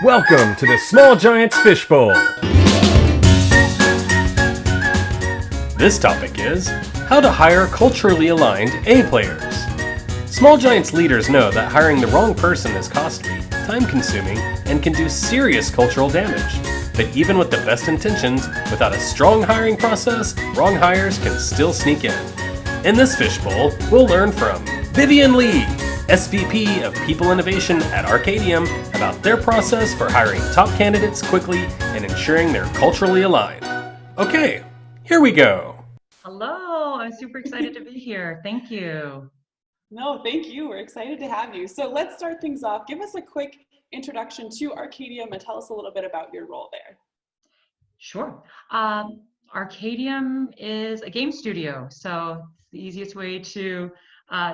Welcome to the Small Giants Fishbowl. This topic is how to hire culturally aligned A players. Small Giants leaders know that hiring the wrong person is costly, time-consuming, and can do serious cultural damage. But even with the best intentions, without a strong hiring process, wrong hires can still sneak in. In this fishbowl, we'll learn from Vivian Lee, SVP of People Innovation at Arkadium, about their process for hiring top candidates quickly and ensuring they're culturally aligned. Okay, here we go. Hello, I'm super excited to be here. Thank you. No, thank you. We're excited to have you. So let's start things off. Give us a quick introduction to Arkadium and tell us a little bit about your role there. Sure. Arkadium is a game studio. So it's the easiest way to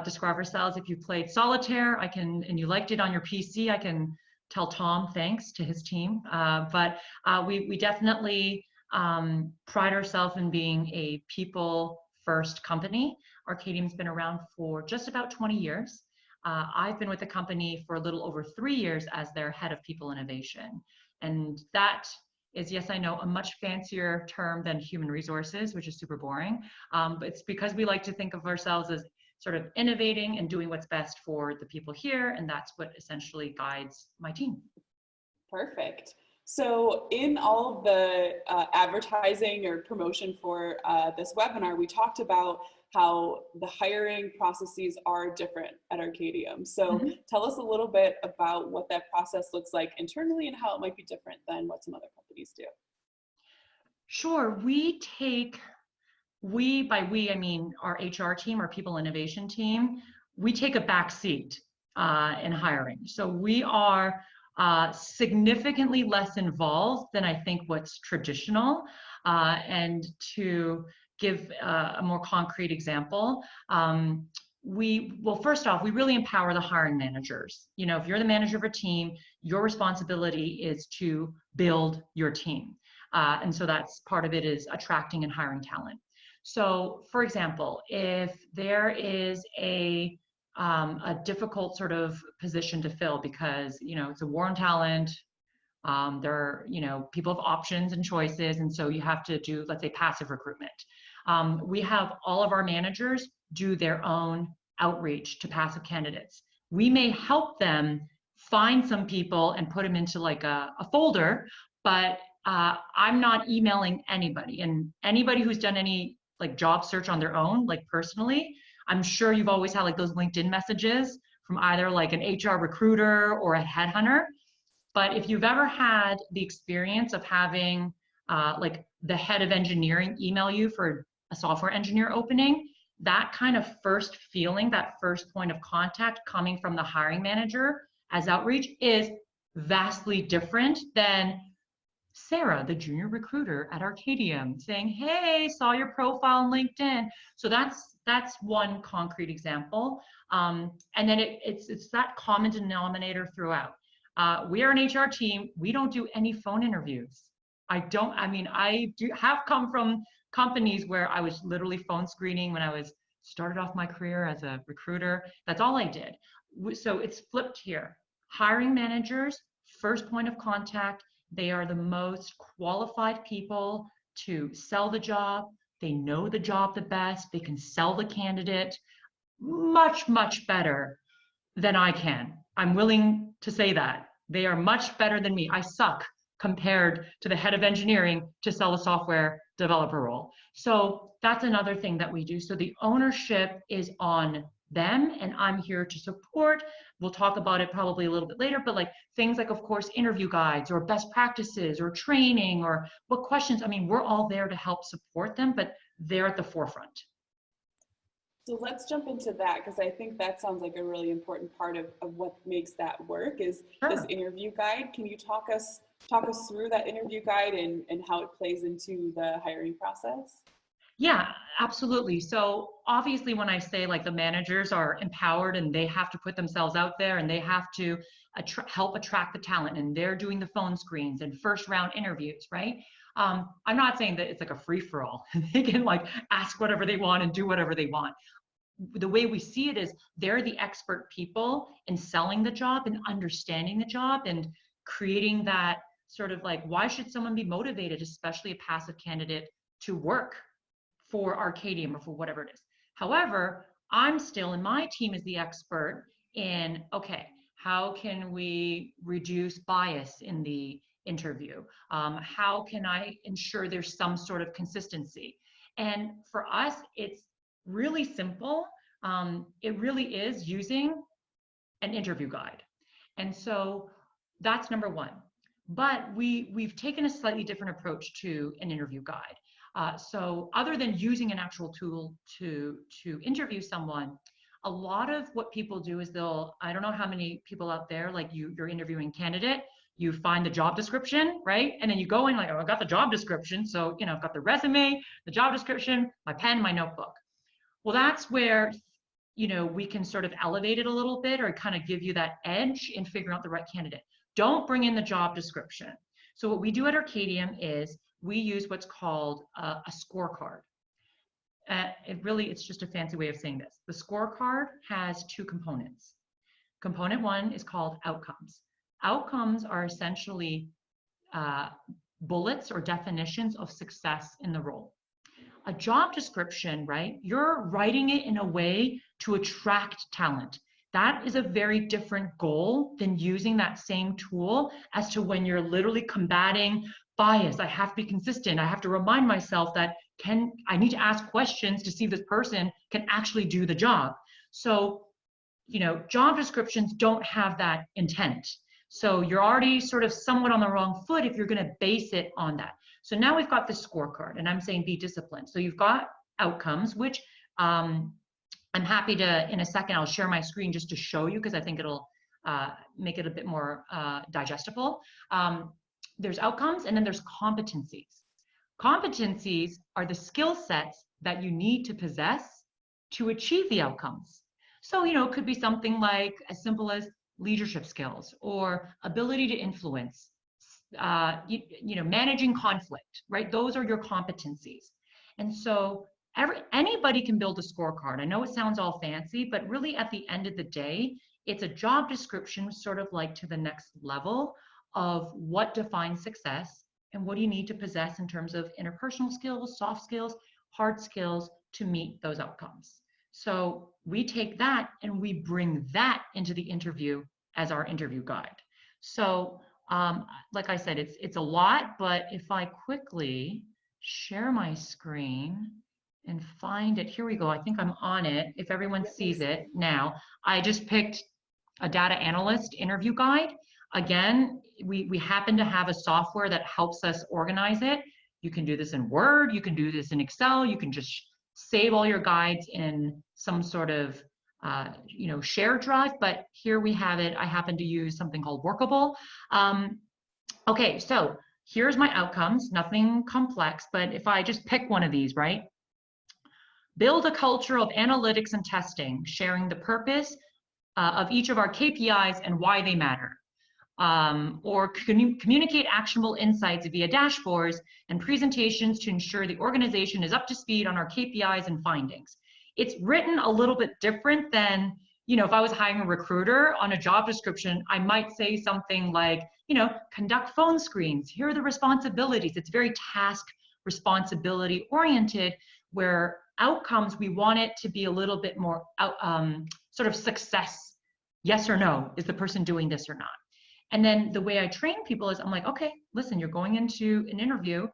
describe ourselves. If you played solitaire, and you liked it on your PC, I can tell Tom thanks to his team. But we definitely pride ourselves in being a people-first company. Arkadium's been around for just about 20 years. I've been with the company for a little over 3 years as their head of people innovation. And that is, yes, I know, a much fancier term than human resources, which is super boring. But it's because we like to think of ourselves as sort of innovating and doing what's best for the people here. And that's what essentially guides my team. Perfect. So in all of the advertising or promotion for this webinar, we talked about how the hiring processes are different at Arkadium. So tell us a little bit about what that process looks like internally and how it might be different than what some other companies do. Sure. By we, I mean our HR team, our people innovation team, we take a back seat in hiring. So we are significantly less involved than I think what's traditional. And to give a more concrete example, first off, we really empower the hiring managers. You know, if you're the manager of a team, your responsibility is to build your team. And so that's part of it is attracting and hiring talent. So for example, if there is a difficult sort of position to fill because, you know, it's a war on talent, people have options and choices, and so you have to do, let's say, passive recruitment. We have all of our managers do their own outreach to passive candidates. We may help them find some people and put them into like a folder, but I'm not emailing anybody. And anybody who's done any like job search on their own, like personally, I'm sure you've always had like those LinkedIn messages from either like an HR recruiter or a headhunter. But if you've ever had the experience of having like the head of engineering email you for a software engineer opening, that kind of first feeling, that first point of contact coming from the hiring manager as outreach is vastly different than Sarah, the junior recruiter at Arkadium, saying, hey, saw your profile on LinkedIn. So that's one concrete example. And then it's that common denominator throughout. We are an HR team. We don't do any phone interviews. I have come from companies where I was literally phone screening when I started off my career as a recruiter. That's all I did. So it's flipped here. Hiring managers, first point of contact. They are the most qualified people to sell the job. They know the job the best. They can sell the candidate much, much better than I can. I'm willing to say that. They are much better than me. I suck compared to the head of engineering to sell a software developer role. So that's another thing that we do. So the ownership is on them, and I'm here to support. We'll talk about it probably a little bit later, but like things like, of course, interview guides or best practices or training or what questions. I mean, we're all there to help support them, but they're at the forefront. So let's jump into that, because I think that sounds like a really important part of what makes that work is this interview guide. Can you talk us through that interview guide and how it plays into the hiring process? Yeah, absolutely. So obviously when I say like the managers are empowered and they have to put themselves out there and they have to help attract the talent and they're doing the phone screens and first round interviews, right? I'm not saying that it's like a free for all. They can like ask whatever they want and do whatever they want. The way we see it is they're the expert people in selling the job and understanding the job and creating that sort of like, why should someone be motivated, especially a passive candidate, to work for Arkadium or for whatever it is. However, I'm still, and my team is the expert in, okay, how can we reduce bias in the interview? How can I ensure there's some sort of consistency? And for us, it's really simple. It really is using an interview guide. And so that's number one. But we've taken a slightly different approach to an interview guide. So other than using an actual tool to interview someone, a lot of what people do is I don't know how many people out there, like you're interviewing a candidate, you find the job description, right? And then you go in like, oh, I got the job description. So, I've got the resume, the job description, my pen, my notebook. Well, that's where, we can sort of elevate it a little bit or kind of give you that edge in figuring out the right candidate. Don't bring in the job description. So what we do at Arkadium is we use what's called a scorecard. It's just a fancy way of saying this. The scorecard has two components. Component one is called outcomes. Outcomes are essentially bullets or definitions of success in the role. A job description, right? You're writing it in a way to attract talent. That is a very different goal than using that same tool as to when you're literally combating bias. I have to be consistent. I have to remind myself that I need to ask questions to see if this person can actually do the job. So, job descriptions don't have that intent. So you're already sort of somewhat on the wrong foot if you're going to base it on that. So now we've got the scorecard, and I'm saying be disciplined. So you've got outcomes, which I'm happy to, in a second, I'll share my screen just to show you because I think it'll make it a bit more digestible. There's outcomes, and then there's competencies. Competencies are the skill sets that you need to possess to achieve the outcomes. So, it could be something like as simple as leadership skills or ability to influence, managing conflict, right? Those are your competencies. And so anybody can build a scorecard. I know it sounds all fancy, but really at the end of the day, it's a job description sort of like to the next level of what defines success and what do you need to possess in terms of interpersonal skills, soft skills, hard skills to meet those outcomes. So we take that and we bring that into the interview as our interview guide. So like I said, it's a lot, but if I quickly share my screen and find it, here we go. I think I'm on it. If everyone sees it now, I just picked a data analyst interview guide. Again, we happen to have a software that helps us organize it. You can do this in Word, you can do this in Excel, you can just save all your guides in some sort of shared drive, but here we have it. I happen to use something called Workable. Okay, so here's my outcomes, nothing complex, but if I just pick one of these, right? Build a culture of analytics and testing, sharing the purpose of each of our KPIs and why they matter. Or communicate actionable insights via dashboards and presentations to ensure the organization is up to speed on our KPIs and findings. It's written a little bit different than, if I was hiring a recruiter on a job description, I might say something like, conduct phone screens. Here are the responsibilities. It's very task responsibility oriented, where outcomes, we want it to be a little bit more sort of success. Yes or no, is the person doing this or not? And then the way I train people is I'm like, okay, listen, you're going into an interview.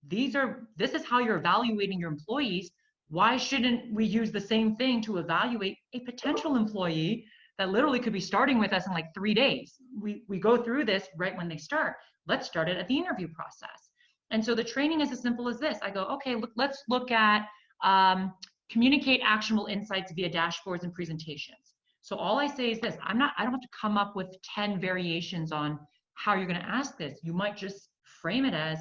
This is how you're evaluating your employees. Why shouldn't we use the same thing to evaluate a potential employee that literally could be starting with us in like 3 days? We go through this right when they start. Let's start it at the interview process. And so the training is as simple as this. I go, okay, let's look at communicate actionable insights via dashboards and presentations. So all I say is this, I don't have to come up with 10 variations on how you're going to ask this. You might just frame it as,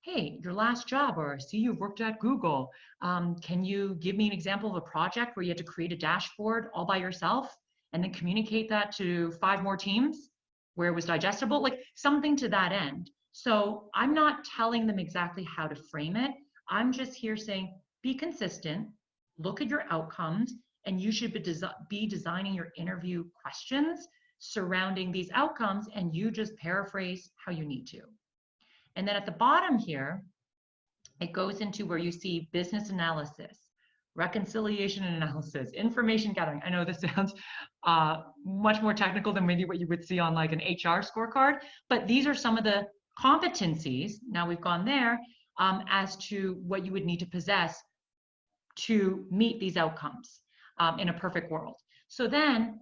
hey, your last job, or I see you've worked at Google. Can you give me an example of a project where you had to create a dashboard all by yourself and then communicate that to 5 more teams where it was digestible? Like something to that end. So I'm not telling them exactly how to frame it. I'm just here saying, be consistent, look at your outcomes, and you should be designing your interview questions surrounding these outcomes, and you just paraphrase how you need to. And then at the bottom here, it goes into where you see business analysis, reconciliation and analysis, information gathering. I know this sounds much more technical than maybe what you would see on like an HR scorecard, but these are some of the competencies, now we've gone there, as to what you would need to possess to meet these outcomes in a perfect world. So then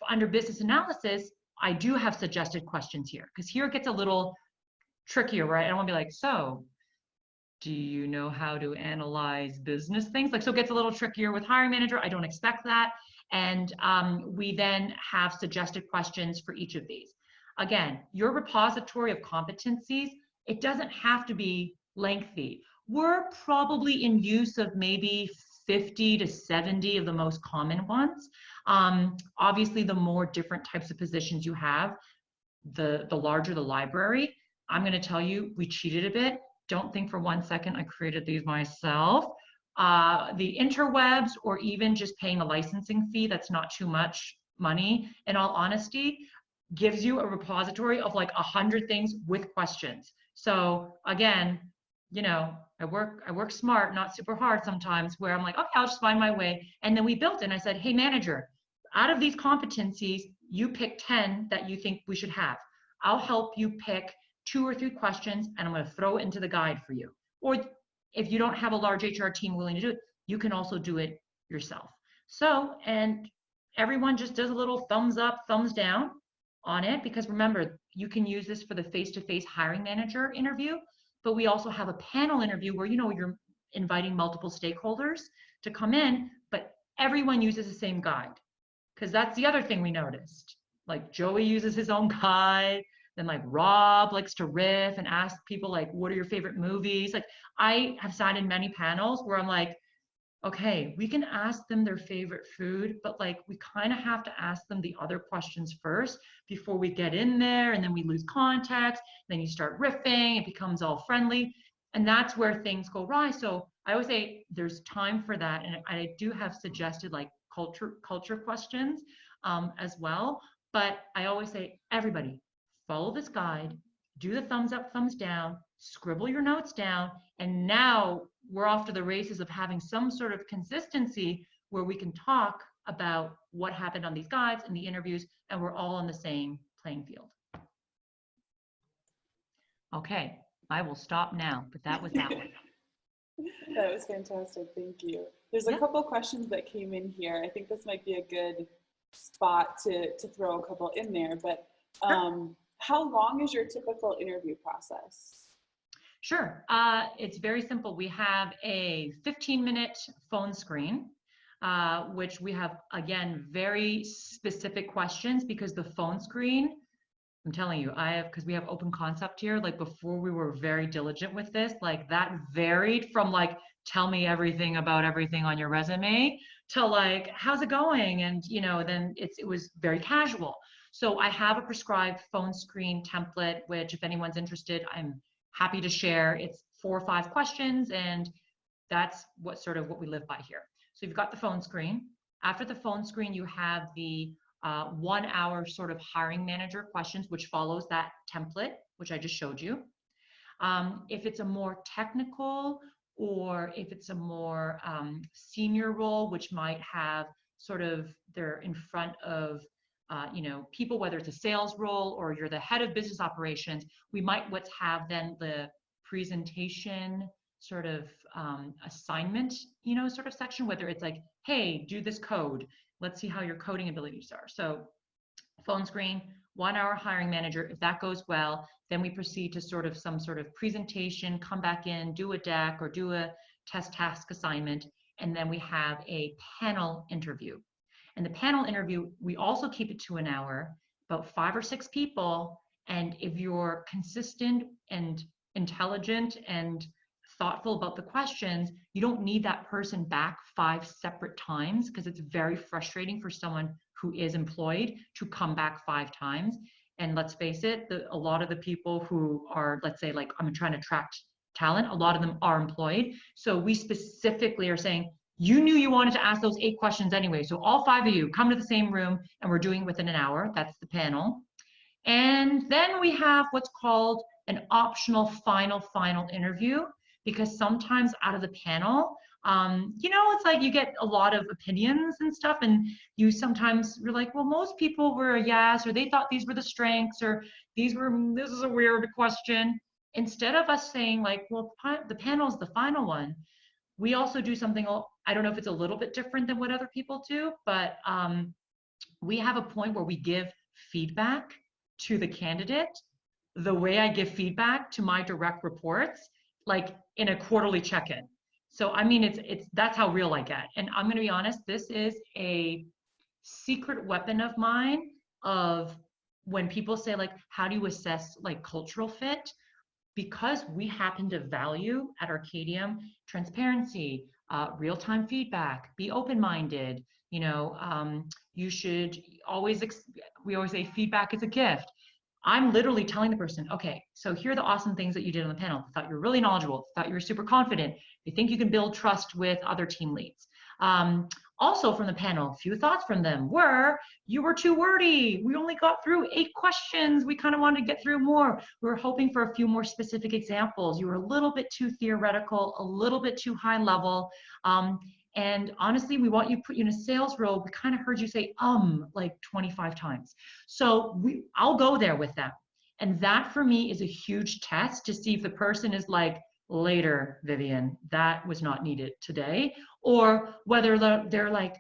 under business analysis, I do have suggested questions here, because here it gets a little trickier, right? I don't want to be like, so do you know how to analyze business things? Like, so it gets a little trickier with hiring manager. I don't expect that. And we then have suggested questions for each of these. Again, your repository of competencies, it doesn't have to be lengthy. We're probably in use of maybe 50 to 70 of the most common ones. Obviously, the more different types of positions you have, the larger the library. I'm going to tell you, we cheated a bit. Don't think for 1 second I created these myself. The interwebs, or even just paying a licensing fee that's not too much money, in all honesty, gives you a repository of like 100 things with questions. So again, you know, I work smart, not super hard sometimes, where I'm like, okay, I'll just find my way. And then we built it, and I said, hey manager, out of these competencies, you pick 10 that you think we should have. I'll help you pick 2 or 3 questions, and I'm going to throw it into the guide for you. Or if you don't have a large HR team willing to do it, you can also do it yourself. So, and everyone just does a little thumbs up, thumbs down on it, because remember, you can use this for the face-to-face hiring manager interview, but we also have a panel interview where, you know, you're inviting multiple stakeholders to come in, but everyone uses the same guide, because that's the other thing we noticed. Like Joey uses his own guide. Then like Rob likes to riff and ask people like, what are your favorite movies? Like I have sat in many panels where I'm like, okay, we can ask them their favorite food, but like we kind of have to ask them the other questions first before we get in there, and then we lose context. Then you start riffing, it becomes all friendly, and that's where things go awry. So I always say there's time for that, and I do have suggested like culture questions as well. But I always say, everybody, follow this guide, do the thumbs up, thumbs down, scribble your notes down, and now we're off to the races of having some sort of consistency where we can talk about what happened on these guides and the interviews, and we're all on the same playing field. Okay, I will stop now, but that was that one. That was fantastic, thank you. There's a couple questions that came in here. I think this might be a good spot to throw a couple in there, but how long is your typical interview process? Sure. It's very simple. We have a 15-minute phone screen, which we have, again, very specific questions, because the phone screen, I'm telling you, because we have open concept here, like before we were very diligent with this, like that varied from like, tell me everything about everything on your resume to like, how's it going? And, you know, then it was very casual. So I have a prescribed phone screen template, which if anyone's interested, I'm happy to share. It's 4 or 5 questions, and that's what we live by here. So you've got the phone screen. After the phone screen, you have the 1 hour sort of hiring manager questions, which follows that template, which I just showed you. If it's a more technical, or if it's a more senior role, which might have sort of, they're in front of you know, people, whether it's a sales role or you're the head of business operations, we might have then the presentation sort of assignment, you know, sort of section, whether it's like, hey, do this code. Let's see how your coding abilities are. So phone screen, 1 hour hiring manager. If that goes well, then we proceed to sort of some sort of presentation, come back in, do a deck or do a test task assignment. And then we have a panel interview. And the panel interview, we also keep it to 1 hour, about 5 or 6 people. And if you're consistent and intelligent and thoughtful about the questions, you don't need that person back 5 separate times, because it's very frustrating for someone who is employed to come back 5 times. And let's face it, a lot of the people who are, let's say, like, I'm trying to attract talent, a lot of them are employed. So we specifically are saying, You knew you wanted to ask those 8 questions anyway. So all 5 of you come to the same room and we're doing it within an hour. That's the panel. And then we have what's called an optional final interview, because sometimes out of the panel, it's like you get a lot of opinions and stuff, and you sometimes you're like, well, most people were a yes, or they thought these were the strengths, or this is a weird question. Instead of us saying like, well, the panel is the final one, we also do something, I don't know if it's a little bit different than what other people do, but we have a point where we give feedback to the candidate the way I give feedback to my direct reports, like in a quarterly check-in. So I mean, that's how real I get. And I'm gonna be honest, this is a secret weapon of mine of when people say like, how do you assess like cultural fit? Because we happen to value at Arkadium transparency, real-time feedback, be open-minded, you should always, we always say feedback is a gift. I'm literally telling the person, okay, so here are the awesome things that you did on the panel. I thought you were really knowledgeable. I thought you were super confident. I think you can build trust with other team leads. Also from the panel, a few thoughts from them were, you were too wordy. We only got through 8 questions. We kind of wanted to get through more. We were hoping for a few more specific examples. You were a little bit too theoretical, a little bit too high level. And honestly, we want you to put you in a sales role. We kind of heard you say, like 25 times. So I'll go there with them. And that for me is a huge test to see if the person is like, later, Vivian, that was not needed today. Or whether they're like,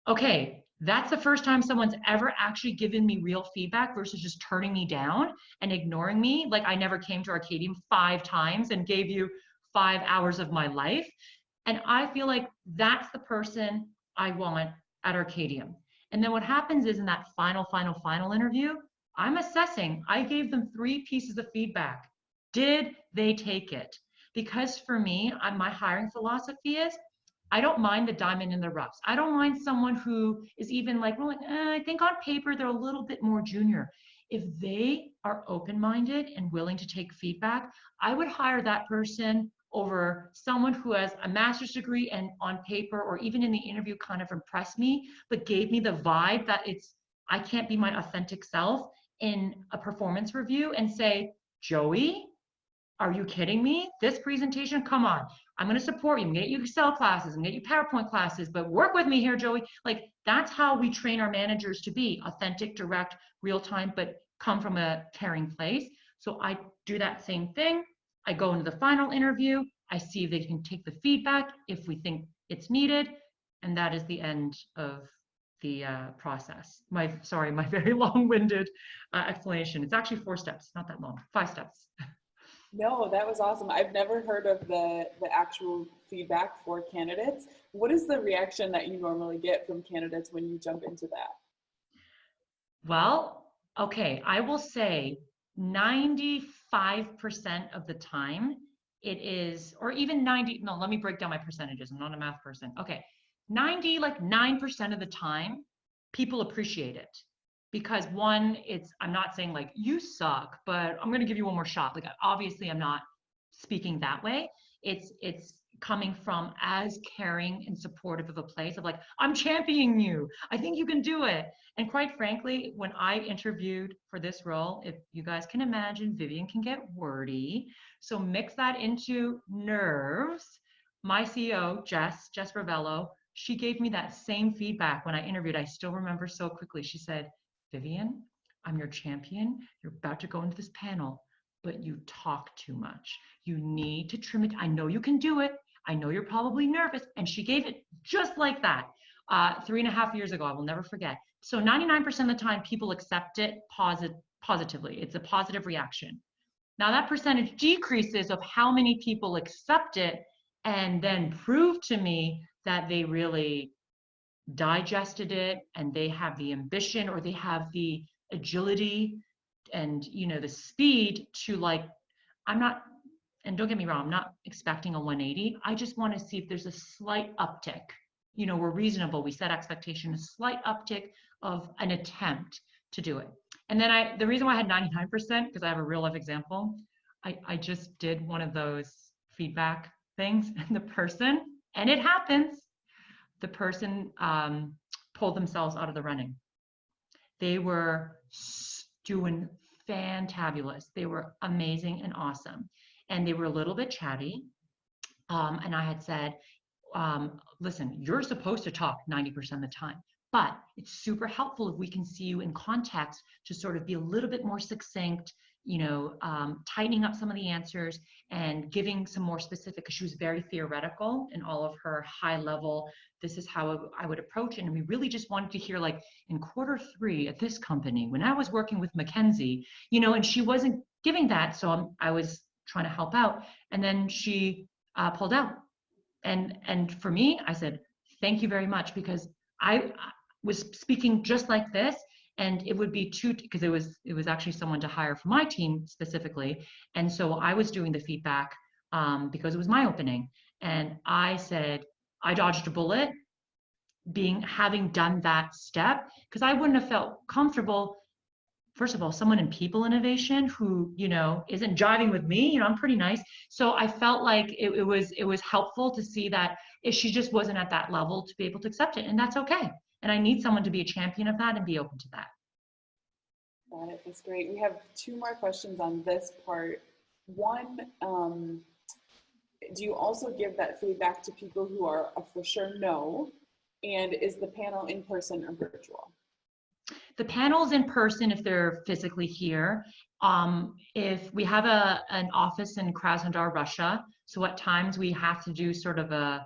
okay, that's the first time someone's ever actually given me real feedback versus just turning me down and ignoring me. Like I never came to Arkadium 5 times and gave you 5 hours of my life. And I feel like that's the person I want at Arkadium. And then what happens is in that final interview, I'm assessing, I gave them 3 pieces of feedback. Did they take it? Because for me, my hiring philosophy is, I don't mind the diamond in the roughs. I don't mind someone who is even like, well, I think on paper, they're a little bit more junior. If they are open-minded and willing to take feedback, I would hire that person over someone who has a master's degree and on paper or even in the interview kind of impressed me, but gave me the vibe that I can't be my authentic self in a performance review and say, Joey, are you kidding me? This presentation, come on. I'm going to support you. I'm going to get you Excel classes. I'm going to get you PowerPoint classes, but work with me here, Joey. Like that's how we train our managers to be authentic, direct, real time, but come from a caring place. So I do that same thing. I go into the final interview. I see if they can take the feedback, if we think it's needed. And that is the end of the process. My very long-winded explanation. It's actually 4 steps, not that long, 5 steps. No, that was awesome. I've never heard of the actual feedback for candidates. What is the reaction that you normally get from candidates when you jump into that? Well, okay, I will say 95% of the time it is, or even 90, no, let me break down my percentages. I'm not a math person. Okay, 9% of the time, people appreciate it. Because one, I'm not saying like, you suck, but I'm gonna give you one more shot. Like, obviously I'm not speaking that way. It's coming from as caring and supportive of a place of like, I'm championing you. I think you can do it. And quite frankly, when I interviewed for this role, if you guys can imagine, Vivian can get wordy. So mix that into nerves. My CEO, Jess Ravello, she gave me that same feedback when I interviewed. I still remember so quickly. She said, Vivian, I'm your champion. You're about to go into this panel, but you talk too much. You need to trim it. I know you can do it. I know you're probably nervous. And she gave it just like that 3.5 years ago. I will never forget. So 99% of the time, people accept it positively. It's a positive reaction. Now that percentage decreases of how many people accept it and then prove to me that they really digested it and they have the ambition or they have the agility and the speed to like, and don't get me wrong, I'm not expecting a 180. I just want to see if there's a slight uptick. We're reasonable. We set expectation, a slight uptick of an attempt to do it. And then the reason why I had 99%, because I have a real life example. I just did one of those feedback things and the person, and it happens. the person pulled themselves out of the running. They were doing fantabulous. They were amazing and awesome. And they were a little bit chatty. And I had said, listen, you're supposed to talk 90% of the time, but it's super helpful if we can see you in context to sort of be a little bit more succinct, tightening up some of the answers and giving some more specific, because she was very theoretical in all of her high level, this is how I would approach it. And we really just wanted to hear, like, in Q3 at this company, when I was working with Mackenzie, and she wasn't giving that. So I was trying to help out. And then she pulled out. And for me, I said, thank you very much, because I was speaking just like this, and it would be because it was actually someone to hire for my team specifically. And so I was doing the feedback because it was my opening. And I said, I dodged a bullet having done that step, because I wouldn't have felt comfortable. First of all, someone in people innovation who, isn't jiving with me, I'm pretty nice. So I felt like it was helpful to see that if she just wasn't at that level to be able to accept it. And that's okay. And I need someone to be a champion of that and be open to that. Got it. That's great. We have 2 more questions on this part. One, do you also give that feedback to people who are a for sure no? And is the panel in person or virtual? The panel's in person if they're physically here. If we have an office in Krasnodar, Russia, so at times we have to do sort of a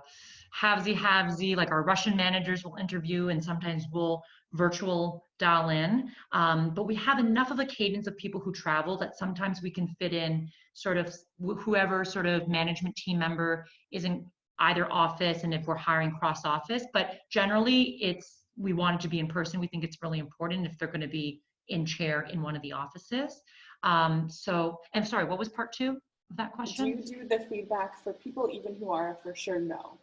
halvesy, like our Russian managers will interview and sometimes we'll virtual dial in. But we have enough of a cadence of people who travel that sometimes we can fit in sort of whoever sort of management team member is in either office, and if we're hiring cross office. But generally we want it to be in person. We think it's really important if they're going to be in chair in one of the offices. I'm sorry, what was part 2 of that question? Do you do the feedback for people even who are for sure no?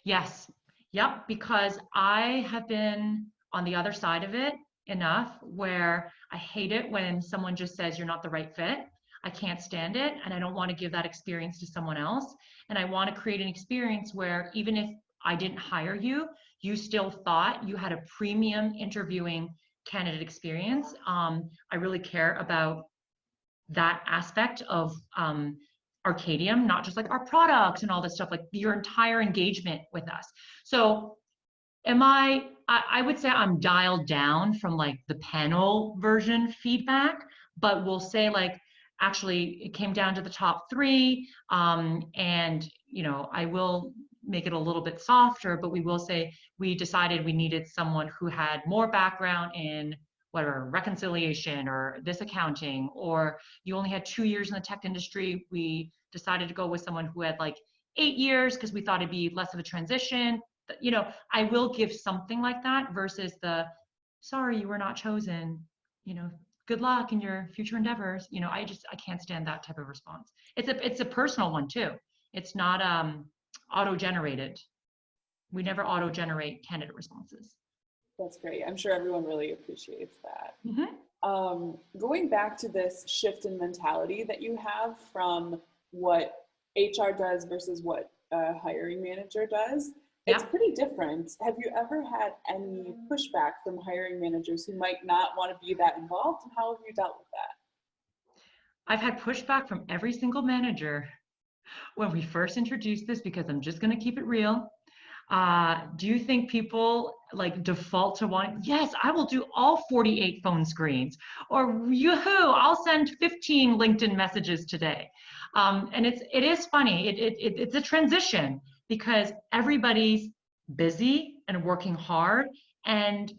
Yes. Yep. Because I have been on the other side of it enough where I hate it when someone just says you're not the right fit. I can't stand it. And I don't want to give that experience to someone else. And I want to create an experience where even if I didn't hire you, you still thought you had a premium interviewing candidate experience. I really care about that aspect of Arkadium, not just like our products and all this stuff, like your entire engagement with us. So I would say I'm dialed down from like the panel version feedback, but we'll say like, actually it came down to the top 3. And I will make it a little bit softer, but we will say we decided we needed someone who had more background in whatever reconciliation or this accounting, or you only had 2 years in the tech industry. We decided to go with someone who had like 8 years because we thought it'd be less of a transition. But, I will give something like that versus the, sorry, you were not chosen, good luck in your future endeavors. I can't stand that type of response. It's a personal one too. It's not auto-generated. We never auto-generate candidate responses. That's great. I'm sure everyone really appreciates that. Mm-hmm. Going back to this shift in mentality that you have from what HR does versus what a hiring manager does, it's pretty different. Have you ever had any pushback from hiring managers who might not want to be that involved? And how have you dealt with that? I've had pushback from every single manager when we first introduced this, because I'm just going to keep it real. Do you think people like default to wanting, yes, I will do all 48 phone screens, or yoo-hoo, I'll send 15 LinkedIn messages today. And it is funny. It's a transition because everybody's busy and working hard, and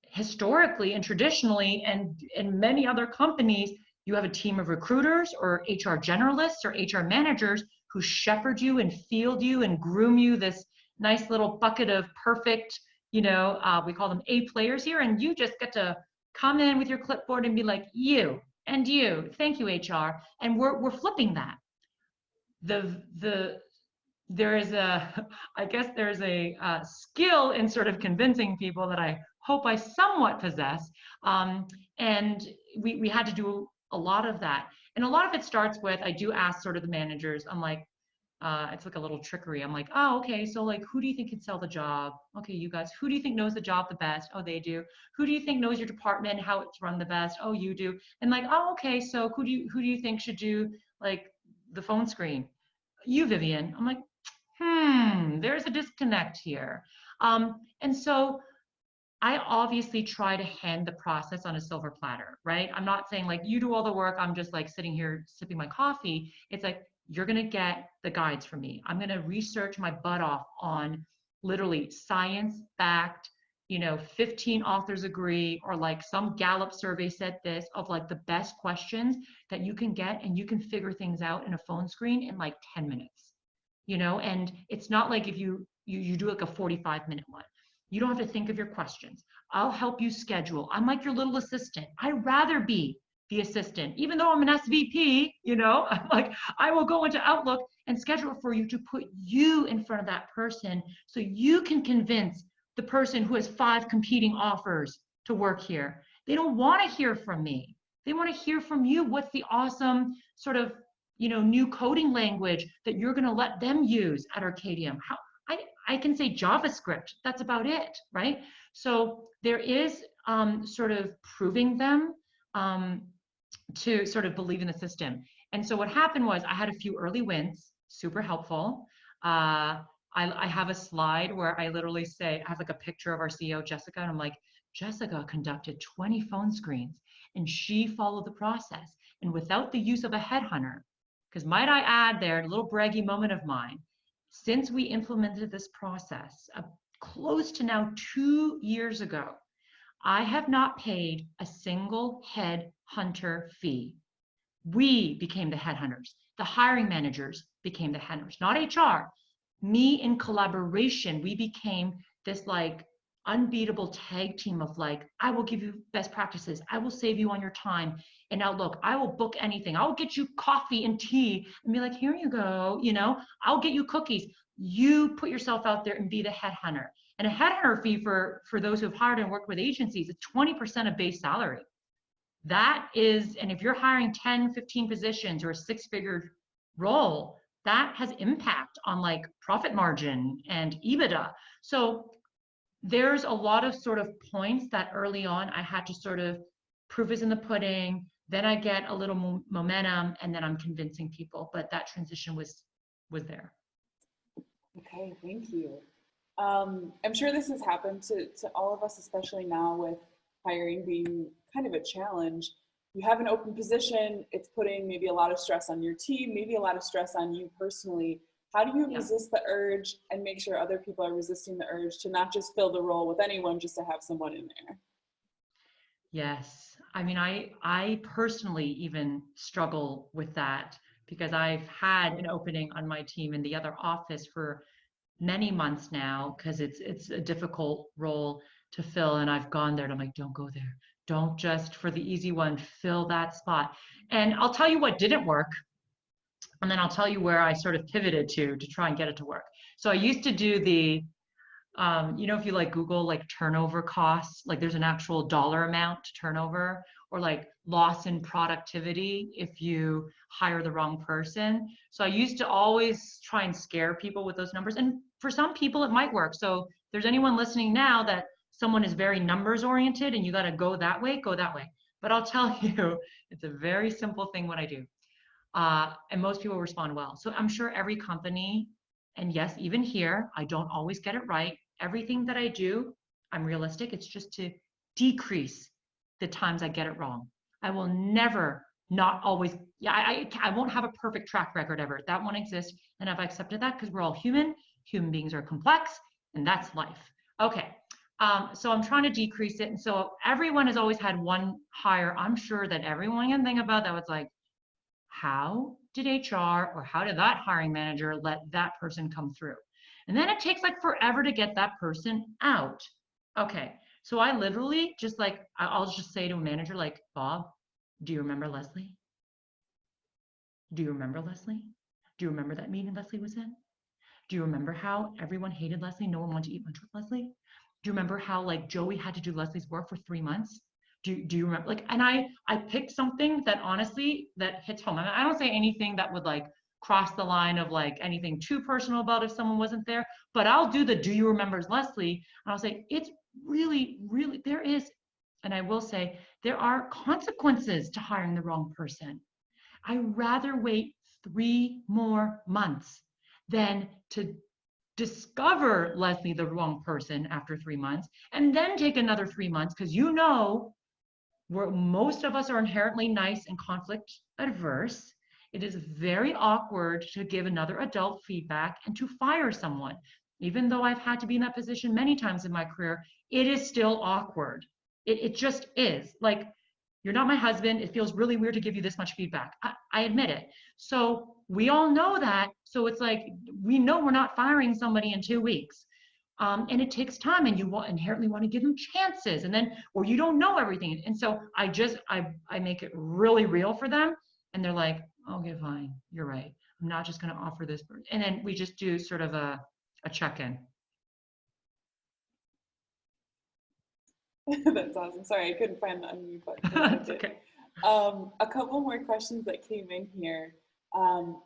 historically and traditionally, and in many other companies, you have a team of recruiters or HR generalists or HR managers who shepherd you and field you and groom you this nice little bucket of perfect, we call them A players here, and you just get to come in with your clipboard and be like, you and you, thank you HR, and we're flipping that. There's a skill in sort of convincing people that I hope I somewhat possess, and we had to do a lot of that, and a lot of it starts with, I do ask sort of the managers, I'm like, it's like a little trickery. I'm like, oh, okay, so like, who do you think can sell the job? Okay, you guys. Who do you think knows the job the best? Oh, they do. Who do you think knows your department, how it's run the best? Oh, you do. And like, oh, okay, so who do you think should do like the phone screen? You, Vivian. I'm like, there's a disconnect here. And so I obviously try to hand the process on a silver platter, right? I'm not saying like you do all the work, I'm just like sitting here sipping my coffee. It's like you're going to get the guides from me. I'm going to research my butt off on literally science backed, 15 authors agree, or like some Gallup survey said this, of like the best questions that you can get, and you can figure things out in a phone screen in like 10 minutes. And it's not like if you do like a 45-minute one. You don't have to think of your questions. I'll help you schedule. I'm like your little assistant. I'd rather be the assistant, even though I'm an SVP, I'm like, I will go into Outlook and schedule for you to put you in front of that person so you can convince the person who has 5 competing offers to work here. They don't want to hear from me. They want to hear from you. What's the awesome sort of, new coding language that you're going to let them use at Arkadium? I can say JavaScript. That's about it, right? So there is sort of proving them to sort of believe in the system. And so what happened was I had a few early wins, super helpful. I have a slide where I literally say, I have like a picture of our CEO, Jessica, and I'm like, Jessica conducted 20 phone screens and she followed the process. And without the use of a headhunter, because might I add there, a little braggy moment of mine, since we implemented this process close to now 2 years ago, I have not paid a single headhunter fee. We became the headhunters. The hiring managers became the headhunters, not HR. Me in collaboration, we became this like unbeatable tag team of like, I will give you best practices. I will save you on your time. And now look, I will book anything. I'll get you coffee and tea and be like, here you go. I'll get you cookies. You put yourself out there and be the headhunter. And a headhunter fee for those who've hired and worked with agencies is 20% of base salary. That is, and if you're hiring 10, 15 positions or a 6-figure role, that has impact on like profit margin and EBITDA. So there's a lot of sort of points that early on I had to sort of proof is in the pudding. Then I get a little momentum and then I'm convincing people, but that transition was there. Okay, thank you. I'm sure this has happened to all of us, especially now with hiring being kind of a challenge. You have an open position, it's putting maybe a lot of stress on your team, maybe a lot of stress on you personally. How do you resist the urge and make sure other people are resisting the urge to not just fill the role with anyone, just to have someone in there? Yes. I mean, I personally even struggle with that because I've had an opening on my team in the other office for many months now because it's a difficult role to fill, and I've gone there and I'm like, don't go there. Don't just for the easy one, fill that spot. And I'll tell you what didn't work. And then I'll tell you where I sort of pivoted to try and get it to work. So I used to do the, if you like Google like turnover costs, like there's an actual dollar amount to turnover, or like loss in productivity if you hire the wrong person. So I used to always try and scare people with those numbers. And for some people it might work. So if there's anyone listening now that someone is very numbers oriented and you got to go that way, go that way. But I'll tell you, it's a very simple thing what I do. And most people respond well. So I'm sure every company, and yes, even here, I don't always get it right. Everything that I do, I'm realistic. It's just to decrease the times I get it wrong. I will never not always, I won't have a perfect track record ever. That won't exist. And I've accepted that because we're all human. Human beings are complex, and that's life. Okay. So I'm trying to decrease it. And so everyone has always had one hire. I'm sure that everyone can think about that was like, how did HR or how did that hiring manager let that person come through? And then it takes like forever to get that person out. Okay, so I literally just like, I'll just say to a manager like, Bob, do you remember Leslie? Do you remember Leslie? Do you remember that meeting Leslie was in? Do you remember how everyone hated Leslie? No one wanted to eat lunch with Leslie? Do you remember how like Joey had to do Leslie's work for 3 months? Do you remember? Like, and I picked something that honestly, that hits home. I don't say anything that would like cross the line of like anything too personal about if someone wasn't there, but I'll do the do you remember Leslie, and I'll say it's really, really, there is, and I will say there are consequences to hiring the wrong person. I'd rather wait 3 more months than to discover Leslie the wrong person after 3 months and then take another 3 months, because you know where most of us are inherently nice and conflict adverse. It is very awkward to give another adult feedback and to fire someone. Even though I've had to be in that position many times in my career, it is still awkward. It just is. Like, you're not my husband. It feels really weird to give you this much feedback. I admit it. So we all know that. So it's like, we know we're not firing somebody in 2 weeks. And it takes time, and you inherently want to give them chances, and then, or you don't know everything. And so I make it really real for them, and they're like, okay, fine, you're right. I'm not just going to offer this. And then we just do sort of a check-in. That's awesome. Sorry, I couldn't find the unmute button. That's okay. A couple more questions that came in here.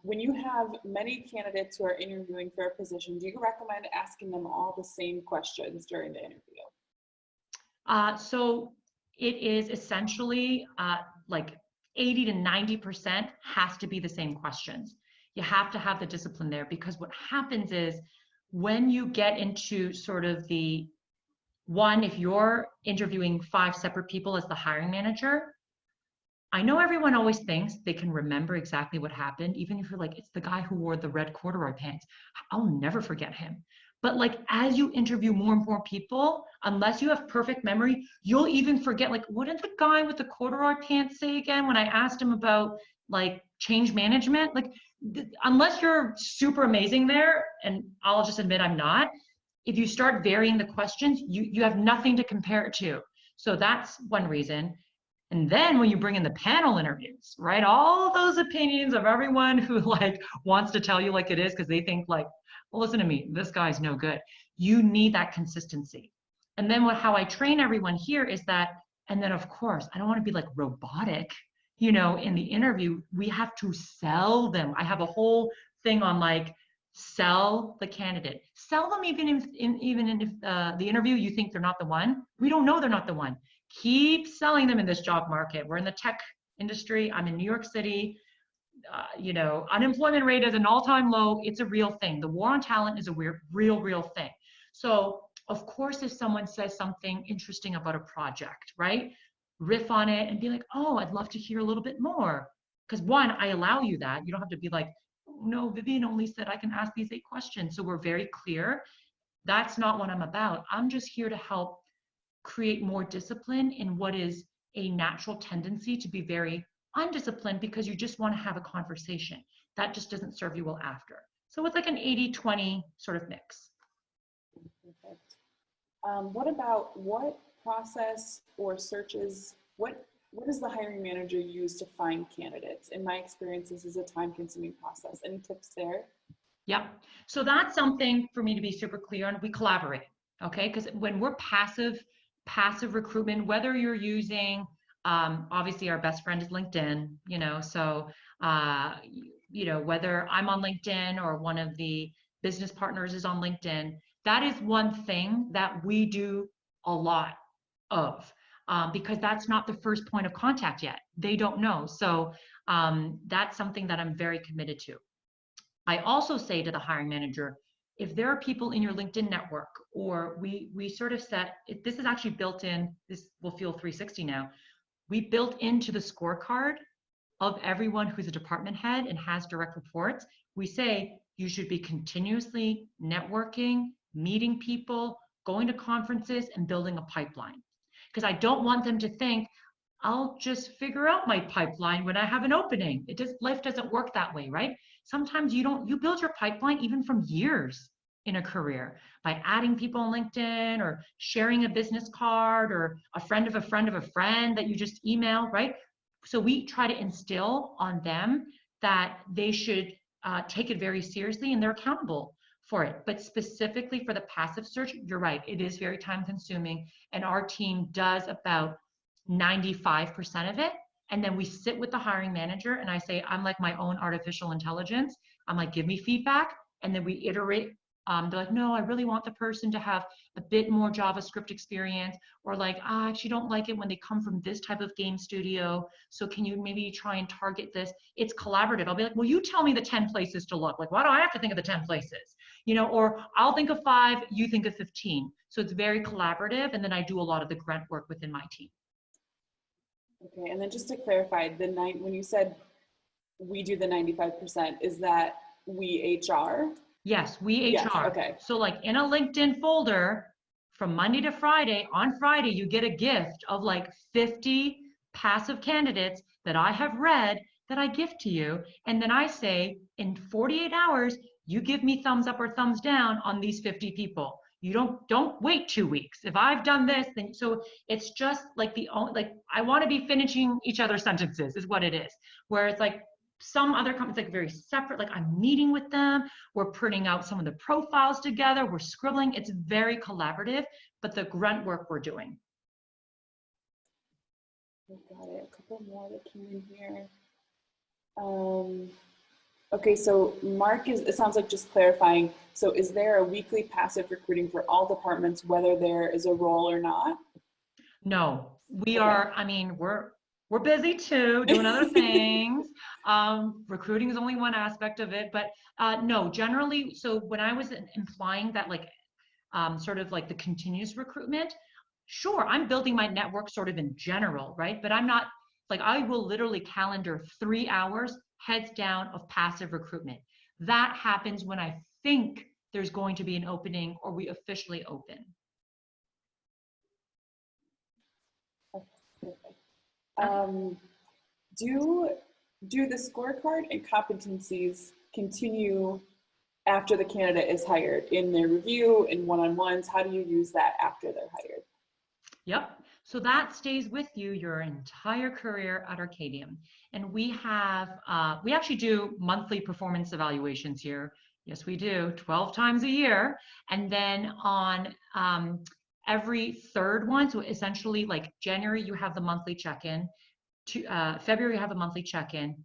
When you have many candidates who are interviewing for a position, do you recommend asking them all the same questions during the interview? So it is essentially like 80 to 90% has to be the same questions. You have to have the discipline there, because what happens is when you get into sort of the one, if you're interviewing 5 separate people as the hiring manager, I know everyone always thinks they can remember exactly what happened, even if you're like, it's the guy who wore the red corduroy pants. I'll never forget him. But like, as you interview more and more people, unless you have perfect memory, you'll even forget, like, what did the guy with the corduroy pants say again when I asked him about like change management? Like, unless you're super amazing there, and I'll just admit I'm not, if you start varying the questions, you have nothing to compare it to. So that's one reason. And then when you bring in the panel interviews, right, all those opinions of everyone who like wants to tell you like it is because they think like, well, listen to me, this guy's no good. You need that consistency. And then how I train everyone here is that, and then of course, I don't want to be like robotic, you know, in the interview, we have to sell them. I have a whole thing on like, sell the candidate. Sell them even if the interview you think they're not the one. We don't know they're not the one. Keep selling them in this job market. We're in the tech industry. I'm in New York City. You know, unemployment rate is an all-time low. It's a real thing. The war on talent is a real thing. So of course, if someone says something interesting about a project, right, riff on it and be like, oh, I'd love to hear a little bit more. Because one, I allow you that. You don't have to be like, no, Vivian only said I can ask these 8 questions. So we're very clear. That's not what I'm about. I'm just here to help create more discipline in what is a natural tendency to be very undisciplined, because you just want to have a conversation. That just doesn't serve you well after. So it's like an 80-20 sort of mix. Perfect. What process or searches, what does the hiring manager use to find candidates? In my experience, this is a time-consuming process. Any tips there? Yeah. So that's something for me to be super clear on. We collaborate, okay? Because when we're passive recruitment, whether you're using, obviously our best friend is LinkedIn, you know, so, you know, whether I'm on LinkedIn or one of the business partners is on LinkedIn, that is one thing that we do a lot of. Because that's not the first point of contact yet. They don't know. So that's something that I'm very committed to. I also say to the hiring manager, if there are people in your LinkedIn network, or we sort of set, this is actually built in, this will feel 360 now, we built into the scorecard of everyone who's a department head and has direct reports, we say you should be continuously networking, meeting people, going to conferences, and building a pipeline. Because I don't want them to think, I'll just figure out my pipeline when I have an opening. Life doesn't work that way, right? Sometimes you build your pipeline even from years in a career by adding people on LinkedIn or sharing a business card or a friend of a friend of a friend that you just email, right? So we try to instill on them that they should take it very seriously and they're accountable for it. But specifically for the passive search, you're right, it is very time consuming, and our team does about 95% of it. And then we sit with the hiring manager and I say, I'm like my own artificial intelligence. I'm like, give me feedback. And then we iterate. They're like, no, I really want the person to have a bit more JavaScript experience, or like, I actually don't like it when they come from this type of game studio. So can you maybe try and target this? It's collaborative. I'll be like, well, you tell me the 10 places to look. Like, why do I have to think of the 10 places? You know, or I'll think of 5, you think of 15. So it's very collaborative. And then I do a lot of the grunt work within my team. Okay, and then just to clarify, when you said we do the 95%, is that we HR? Yes, we HR. Yes, okay. So like in a LinkedIn folder from Monday to Friday, on Friday, you get a gift of like 50 passive candidates that I have read that I gift to you. And then I say, in 48 hours, you give me thumbs up or thumbs down on these 50 people. You don't wait 2 weeks. If I've done this, then so it's just like I want to be finishing each other's sentences is what it is. Where it's like some other companies like very separate, like I'm meeting with them, we're printing out some of the profiles together, we're scribbling. It's very collaborative, but the grunt work we're doing. Got it. A couple more that came in here. Okay, so Mark it sounds like just clarifying. So is there a weekly passive recruiting for all departments, whether there is a role or not? No, we are, I mean, we're busy too, doing other things. Recruiting is only one aspect of it, but no, generally, so when I was implying that like, sort of like the continuous recruitment, sure, I'm building my network sort of in general, right? But I'm not, like I will literally calendar 3 hours heads down of passive recruitment. That happens when I think there's going to be an opening or we officially open. Do the scorecard and competencies continue after the candidate is hired in their review, in one-on-ones? How do you use that after they're hired? Yep. So that stays with you your entire career at Arkadium. And we have, we actually do monthly performance evaluations here. Yes, we do 12 times a year. And then on every third one, so essentially like January, you have the monthly check-in. February, you have a monthly check-in.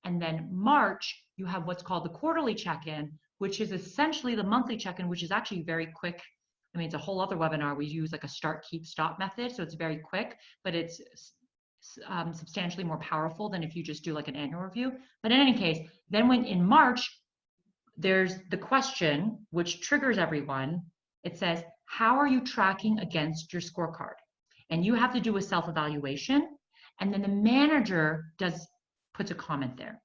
And then March, you have what's called the quarterly check-in, which is essentially the monthly check-in, which is actually very quick. I mean, it's a whole other webinar. We use like a start, keep, stop method. So it's very quick, but it's substantially more powerful than if you just do like an annual review. But in any case, then when in March, there's the question, which triggers everyone. It says, how are you tracking against your scorecard? And you have to do a self-evaluation. And then the manager puts a comment there.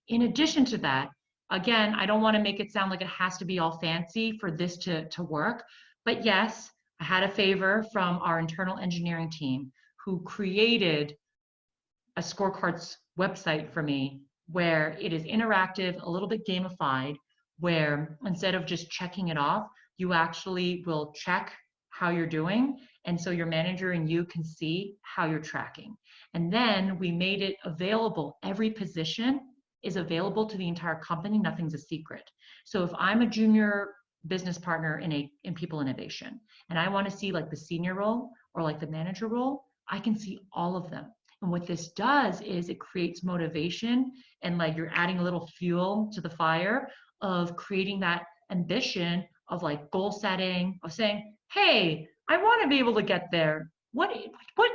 In addition to that, again, I don't want to make it sound like it has to be all fancy for this to work. But yes, I had a favor from our internal engineering team who created a scorecards website for me where it is interactive, a little bit gamified, where instead of just checking it off, you actually will check how you're doing. And so your manager and you can see how you're tracking. And then we made it available. Every position is available to the entire company. Nothing's a secret. So if I'm a junior business partner in People Innovation, and I want to see like the senior role or like the manager role, I can see all of them. And what this does is it creates motivation and like you're adding a little fuel to the fire of creating that ambition of like goal setting, of saying, hey, I want to be able to get there. What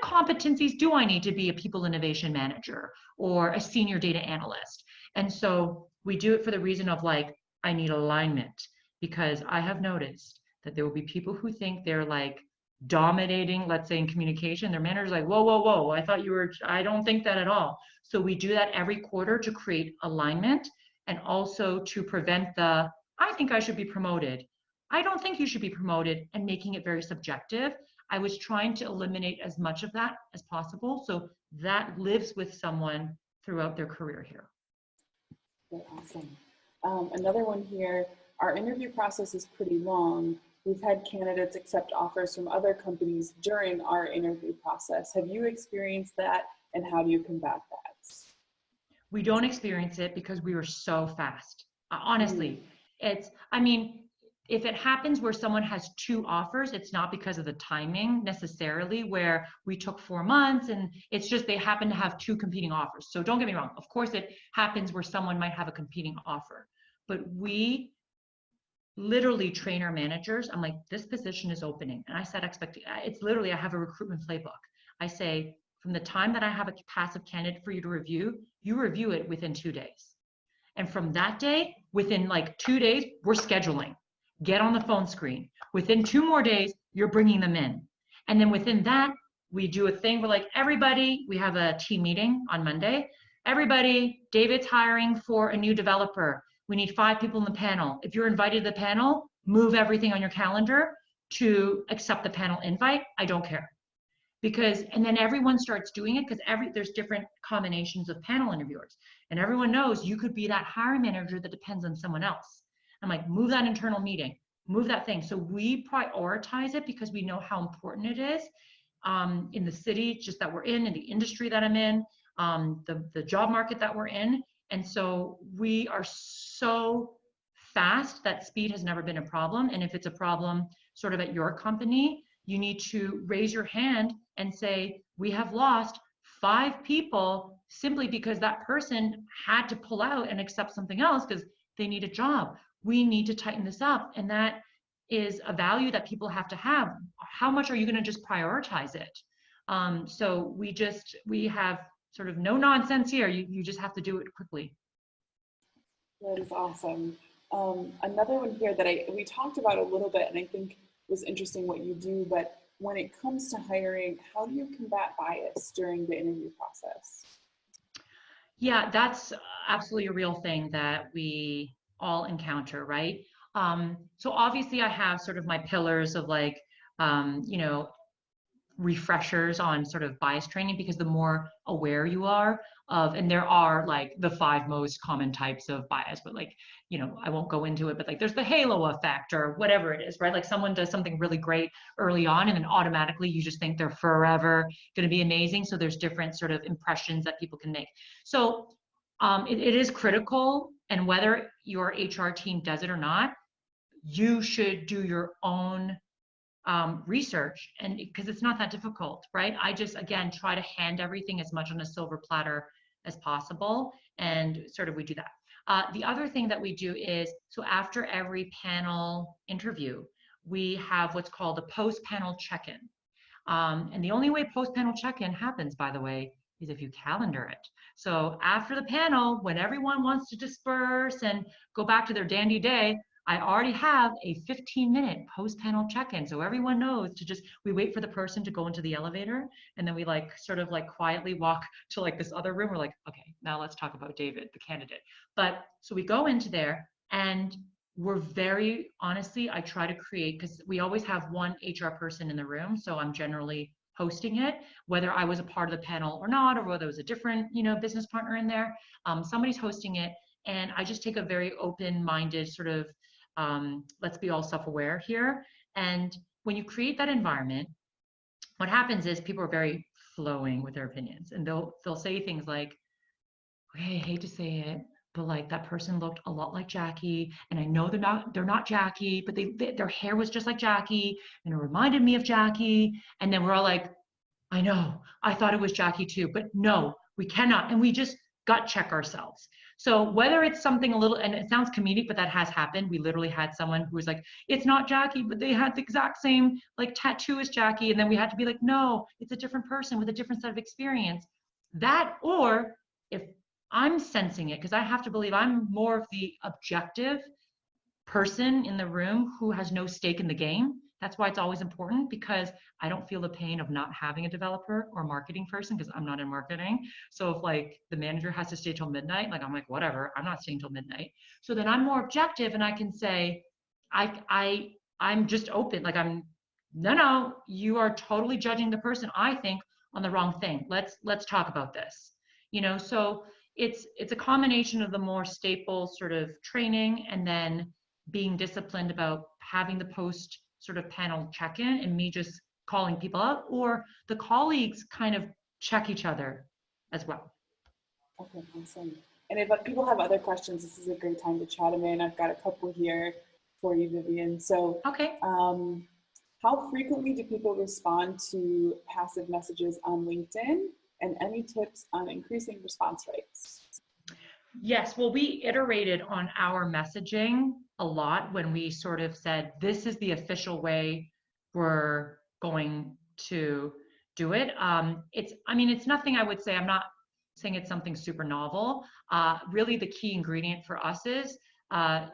competencies do I need to be a People Innovation manager or a senior data analyst? And so we do it for the reason of like, I need alignment, because I have noticed that there will be people who think they're like dominating, let's say in communication, their manager's like, whoa, whoa, whoa, I don't think that at all. So we do that every quarter to create alignment and also to prevent I think I should be promoted. I don't think you should be promoted, and making it very subjective. I was trying to eliminate as much of that as possible. So that lives with someone throughout their career here. Awesome. Another one here, our interview process is pretty long. We've had candidates accept offers from other companies during our interview process. Have you experienced that, and how do you combat that? We don't experience it because we were so fast. Honestly, I mean, if it happens where someone has 2 offers, it's not because of the timing necessarily, where we took 4 months and it's just they happen to have 2 competing offers. So don't get me wrong. Of course, it happens where someone might have a competing offer, but we literally train our managers. I'm like, this position is opening. And I set it's literally, I have a recruitment playbook. I say, from the time that I have a passive candidate for you to review, you review it within 2 days. And from that day, within like 2 days, we're scheduling. Get on the phone screen. Within 2 more days, you're bringing them in. And then within that, we do a thing where like everybody, we have a team meeting on Monday. Everybody, David's hiring for a new developer. We need 5 people in the panel. If you're invited to the panel, move everything on your calendar to accept the panel invite. I don't care. And then everyone starts doing it because there's different combinations of panel interviewers. And everyone knows you could be that hiring manager that depends on someone else. I'm like, move that internal meeting, move that thing. So we prioritize it because we know how important it is in the city just that we're in the industry that I'm in, the job market that we're in. And so we are so fast that speed has never been a problem. And if it's a problem sort of at your company, you need to raise your hand and say, we have lost 5 people simply because that person had to pull out and accept something else because they need a job. We need to tighten this up. And that is a value that people have to have. How much are you going to just prioritize it? So we have sort of no nonsense here. You just have to do it quickly. That is awesome. Another one here that we talked about a little bit, and I think was interesting what you do, but when it comes to hiring, how do you combat bias during the interview process? Yeah, that's absolutely a real thing that we all encounter, right? So obviously I have sort of my pillars of like, refreshers on sort of bias training, because the more aware you are of, and there are like the 5 most common types of bias, but like, I won't go into it, but like there's the halo effect or whatever it is, right? Like someone does something really great early on and then automatically you just think they're forever going to be amazing. So there's different sort of impressions that people can make. So it is critical, and whether your HR team does it or not, you should do your own research, and because it's not that difficult, right? I just, again, try to hand everything as much on a silver platter as possible, and sort of we do that. The other thing that we do is, so after every panel interview, we have what's called a post-panel check-in. And the only way post-panel check-in happens, by the way, is if you calendar it. So after the panel, when everyone wants to disperse and go back to their dandy day, I already have a 15-minute post-panel check-in. So everyone knows we wait for the person to go into the elevator, and then we like sort of like quietly walk to like this other room. We're like, okay, now let's talk about David, the candidate. But so we go into there, and we're very, honestly, I try to create, because we always have one HR person in the room. So I'm generally hosting it, whether I was a part of the panel or not, or whether there was a different, business partner in there, somebody's hosting it. And I just take a very open-minded sort of, let's be all self-aware here. And when you create that environment, what happens is people are very flowing with their opinions, and they'll say things like, okay, I hate to say it, but like that person looked a lot like Jackie, and I know they're not Jackie, but their hair was just like Jackie, and it reminded me of Jackie. And then we're all like, I know, I thought it was Jackie too, but no, we cannot. And we just gut check ourselves. So whether it's something a little, and it sounds comedic, but that has happened. We literally had someone who was like, it's not Jackie, but they had the exact same like tattoo as Jackie. And then we had to be like, no, it's a different person with a different set of experience. That, or if I'm sensing it, because I have to believe I'm more of the objective person in the room who has no stake in the game. That's why it's always important, because I don't feel the pain of not having a developer or marketing person, because I'm not in marketing. So if like the manager has to stay till midnight, like I'm like, whatever, I'm not staying till midnight. So then I'm more objective, and I can say, I'm just open. Like no, you are totally judging the person, I think, on the wrong thing. Let's talk about this. So it's a combination of the more staple sort of training, and then being disciplined about having the post sort of panel check-in, and me just calling people out, or the colleagues kind of check each other as well. Okay, awesome. And if people have other questions, this is a great time to chat them in. I've got a couple here. for you, Vivian. So, Okay. how frequently do people respond to passive messages on LinkedIn, and any tips on increasing response rates? Yes, well, we iterated on our messaging a lot when we sort of said, this is the official way we're going to do it. It's nothing I would say, I'm not saying it's something super novel. Really the key ingredient for us is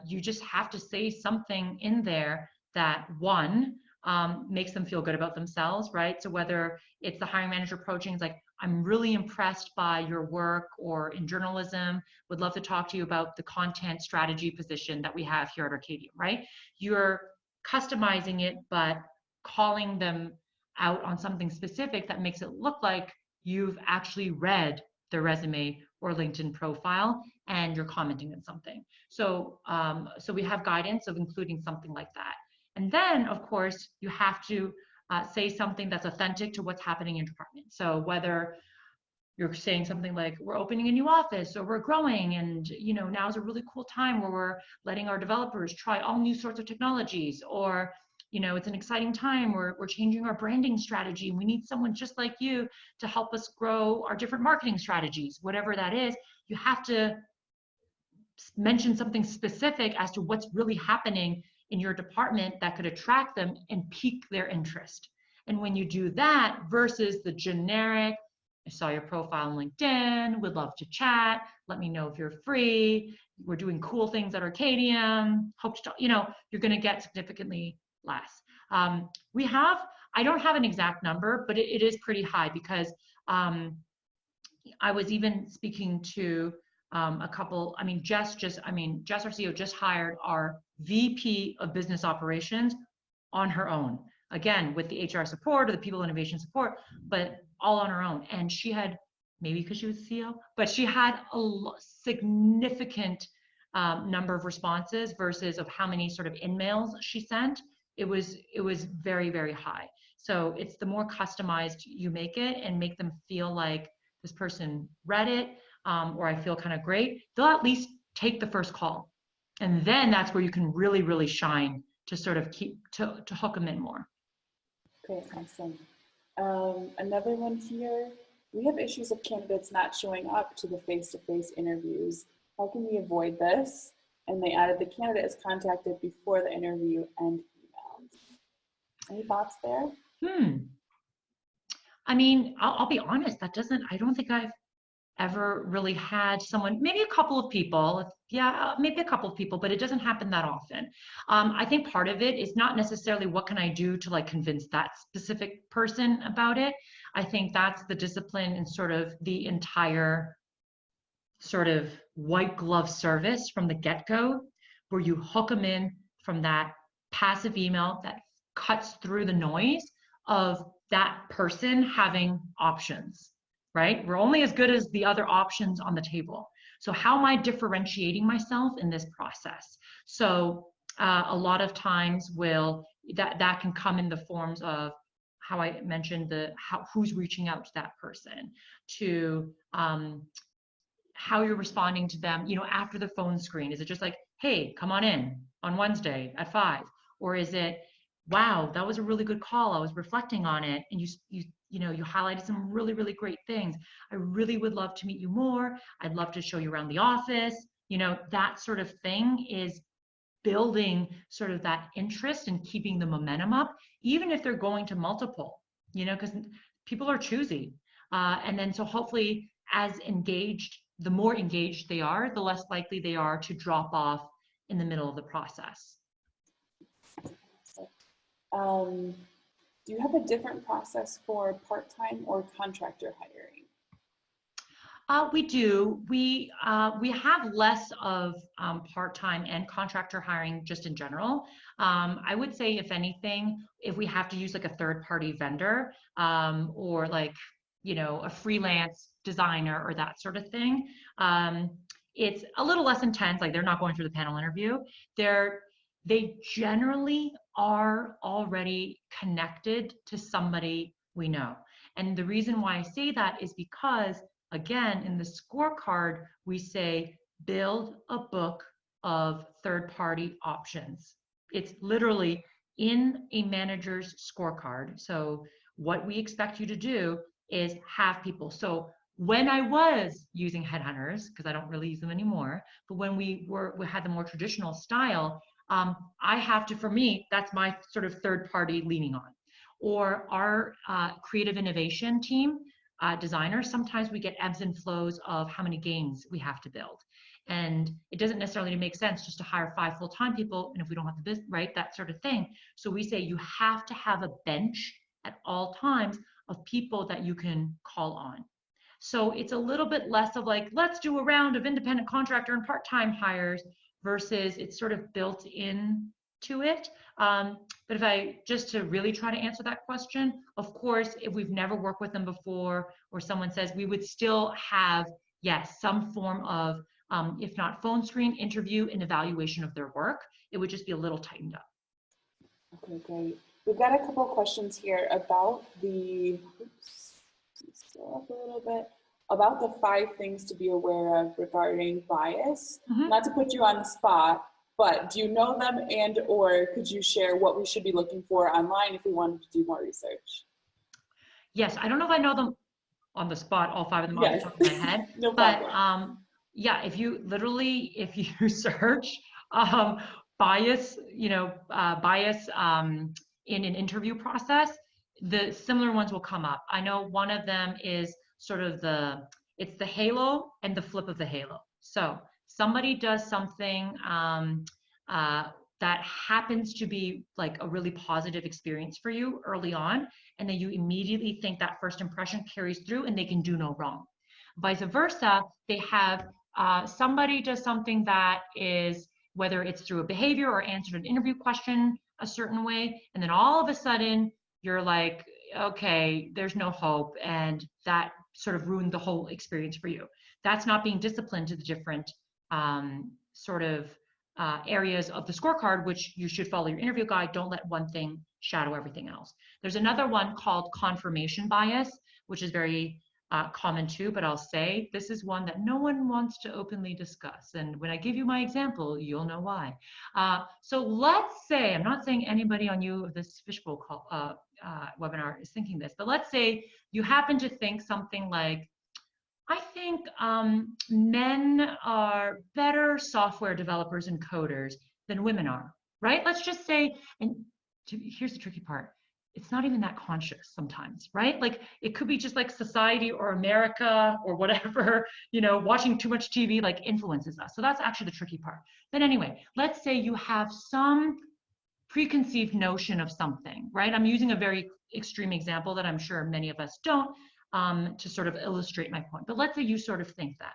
you just have to say something in there that, one, makes them feel good about themselves, right? So whether it's the hiring manager approaching, it's like, I'm really impressed by your work, or in journalism, would love to talk to you about the content strategy position that we have here at Arkadium, right? You're customizing it, but calling them out on something specific that makes it look like you've actually read their resume or LinkedIn profile and you're commenting on something. So we have guidance of including something like that. And then, of course, you have to say something that's authentic to what's happening in your department. So whether you're saying something like, we're opening a new office, or we're growing, and now's a really cool time where we're letting our developers try all new sorts of technologies, or it's an exciting time where we're changing our branding strategy and we need someone just like you to help us grow our different marketing strategies. Whatever that is, you have to mention something specific as to what's really happening in your department that could attract them and pique their interest. And when you do that versus the generic, I saw your profile on LinkedIn, would love to chat, let me know if you're free, we're doing cool things at Arkadium, hope to talk, you're going to get significantly less. I don't have an exact number, but it is pretty high, because I was even speaking to a couple, Jess, our CEO, just hired our VP of Business Operations on her own. Again, with the HR support or the People Innovation support, but all on her own. And she had, maybe because she was CEO, but she had a significant number of responses versus of how many sort of in-mails she sent. It was very, very high. So it's the more customized you make it and make them feel like this person read it, or I feel kind of great, they'll at least take the first call. And then that's where you can really, really shine to sort of to hook them in more. Okay, awesome. Another one here, we have issues of candidates not showing up to the face-to-face interviews. How can we avoid this? And they added, the candidate is contacted before the interview and emailed. Any thoughts there? I'll be honest, I don't think I've ever really had someone, maybe a couple of people, but it doesn't happen that often. I think part of it is not necessarily what can I do to like convince that specific person about it. I think that's the discipline and sort of the entire sort of white glove service from the get-go, where you hook them in from that passive email that cuts through the noise of that person having options, right? We're only as good as the other options on the table. So how am I differentiating myself in this process? So a lot of times that can come in the forms of how I mentioned who's reaching out to that person, to how you're responding to them, after the phone screen. Is it just like, hey, come on in on Wednesday at 5? Or is it, wow, that was a really good call, I was reflecting on it, and you highlighted some really, really great things. I really would love to meet you more. I'd love to show you around the office. That sort of thing is building sort of that interest and keeping the momentum up, even if they're going to multiple, because people are choosy. And then so hopefully the more engaged they are, the less likely they are to drop off in the middle of the process. Do you have a different process for part-time or contractor hiring? We do. We have less of part-time and contractor hiring just in general. I would say, if anything, if we have to use like a third-party vendor or like, a freelance designer or that sort of thing, it's a little less intense. Like, they're not going through the panel interview. They generally are already connected to somebody we know. And the reason why I say that is because, again, in the scorecard, we say, build a book of third-party options. It's literally in a manager's scorecard. So what we expect you to do is have people. So when I was using headhunters, because I don't really use them anymore, but when we had the more traditional style, I have to, for me, that's my sort of third party leaning on. Or our creative innovation team, designers, sometimes we get ebbs and flows of how many games we have to build. And it doesn't necessarily make sense just to hire 5 full-time people, and if we don't have the business, right, that sort of thing. So we say you have to have a bench at all times of people that you can call on. So it's a little bit less of like, let's do a round of independent contractor and part-time hires versus it's sort of built in to it. But if I, just to really try to answer that question, of course, if we've never worked with them before, or someone says, we would still have, yes, some form of, if not phone screen, interview and evaluation of their work. It would just be a little tightened up. Okay, great. We've got a couple questions here about the, scroll up a little bit, about the 5 things to be aware of regarding bias. Not to put you on the spot, but do you know them, and or could you share what we should be looking for online if we wanted to do more research? Yes, I don't know if I know them on the spot, all 5 of them off the top of my head. No but problem. yeah, if you literally, if you search bias, bias in an interview process, the similar ones will come up. I know one of them is sort of it's the halo and the flip of the halo. So somebody does something that happens to be like a really positive experience for you early on, and then you immediately think that first impression carries through and they can do no wrong. Vice versa, they have somebody does something that is, whether it's through a behavior or answered an interview question a certain way, and then all of a sudden you're like, okay, there's no hope, and that sort of ruined the whole experience for you. That's not being disciplined to the different sort of areas of the scorecard, which you should follow your interview guide. Don't let one thing shadow everything else. There's another one called confirmation bias, which is very common too, but I'll say this is one that no one wants to openly discuss. And when I give you my example, you'll know why. So let's say, I'm not saying anybody on you of this Fishbowl call, webinar is thinking this, but let's say you happen to think something like, I think men are better software developers and coders than women are, right? Let's just say, and here's the tricky part. It's not even that conscious sometimes, right? Like it could be just like society or America or whatever, watching too much TV like influences us. So that's actually the tricky part. But anyway, let's say you have some preconceived notion of something, right? I'm using a very extreme example that I'm sure many of us don't, to sort of illustrate my point. But let's say you sort of think that.